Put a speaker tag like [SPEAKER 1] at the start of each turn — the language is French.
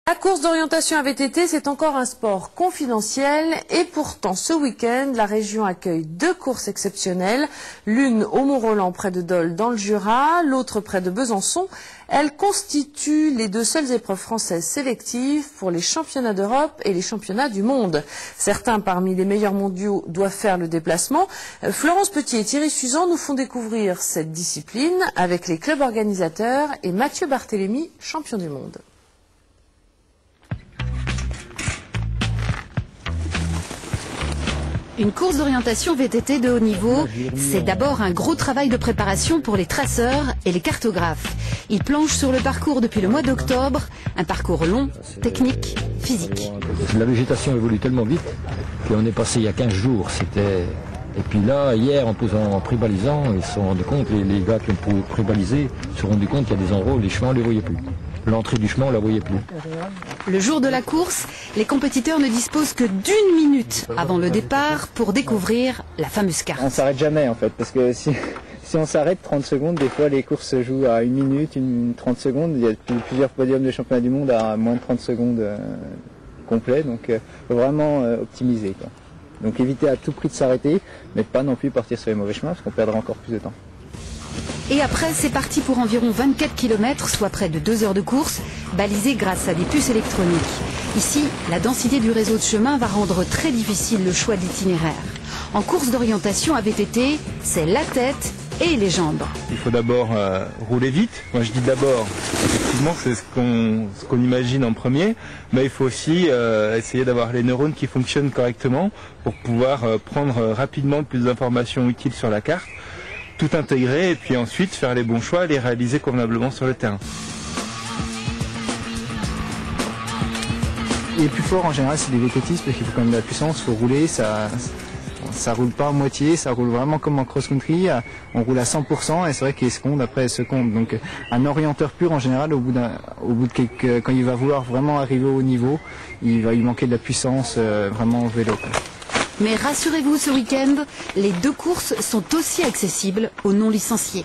[SPEAKER 1] La course d'orientation à VTT, c'est encore un sport confidentiel et pourtant ce week-end, la région accueille deux courses exceptionnelles, l'une au Mont-Roland près de Dole dans le Jura, l'autre près de Besançon. Elles constituent les deux seules épreuves françaises sélectives pour les championnats d'Europe et les championnats du monde. Certains parmi les meilleurs mondiaux doivent faire le déplacement. Florence Petit et Thierry Suzan nous font découvrir cette discipline avec les clubs organisateurs et Mathieu Barthélémy, champion du monde.
[SPEAKER 2] Une course d'orientation VTT de haut niveau, c'est d'abord un gros travail de préparation pour les traceurs et les cartographes. Ils planchent sur le parcours depuis le mois d'octobre, un parcours long, technique, physique.
[SPEAKER 3] La végétation évolue tellement vite qu'on est passé il y a 15 jours, Et puis là, hier, en prébalisant, ils se sont rendus compte, les gars qui ont prébalisé se sont rendus compte qu'il y a des endroits où les chemins, on ne les voyait plus. L'entrée du chemin, on ne la voyait plus.
[SPEAKER 2] Le jour de la course, les compétiteurs ne disposent que d'1 minute avant le départ pour découvrir la fameuse carte.
[SPEAKER 4] On ne s'arrête jamais en fait, parce que si on s'arrête 30 secondes, des fois les courses se jouent à 1 minute, 30 secondes. Il y a plusieurs podiums de championnat du monde à moins de 30 secondes complet, donc il faut vraiment optimiser, quoi. Donc éviter à tout prix de s'arrêter, mais pas non plus partir sur les mauvais chemins, parce qu'on perdra encore plus de temps.
[SPEAKER 2] Et après, c'est parti pour environ 24 km, soit près de 2 heures de course, balisés grâce à des puces électroniques. Ici, la densité du réseau de chemin va rendre très difficile le choix de l'itinéraire. En course d'orientation à VTT, c'est la tête et les jambes.
[SPEAKER 5] Il faut d'abord rouler vite. Moi je dis d'abord, effectivement c'est ce qu'on imagine en premier, mais il faut aussi essayer d'avoir les neurones qui fonctionnent correctement pour pouvoir prendre rapidement le plus d'informations utiles sur la carte, tout intégrer et puis ensuite faire les bons choix et les réaliser convenablement sur le terrain.
[SPEAKER 4] Et le plus fort en général c'est les VTTistes parce qu'il faut quand même de la puissance, il faut rouler, ça roule pas à moitié, ça roule vraiment comme en cross-country, on roule à 100% et c'est vrai que les secondes après elles se comptent. Donc un orienteur pur en général quand il va vouloir vraiment arriver au haut niveau, il va lui manquer de la puissance vraiment au vélo, quoi.
[SPEAKER 2] Mais rassurez-vous, ce week-end, les deux courses sont aussi accessibles aux non-licenciés.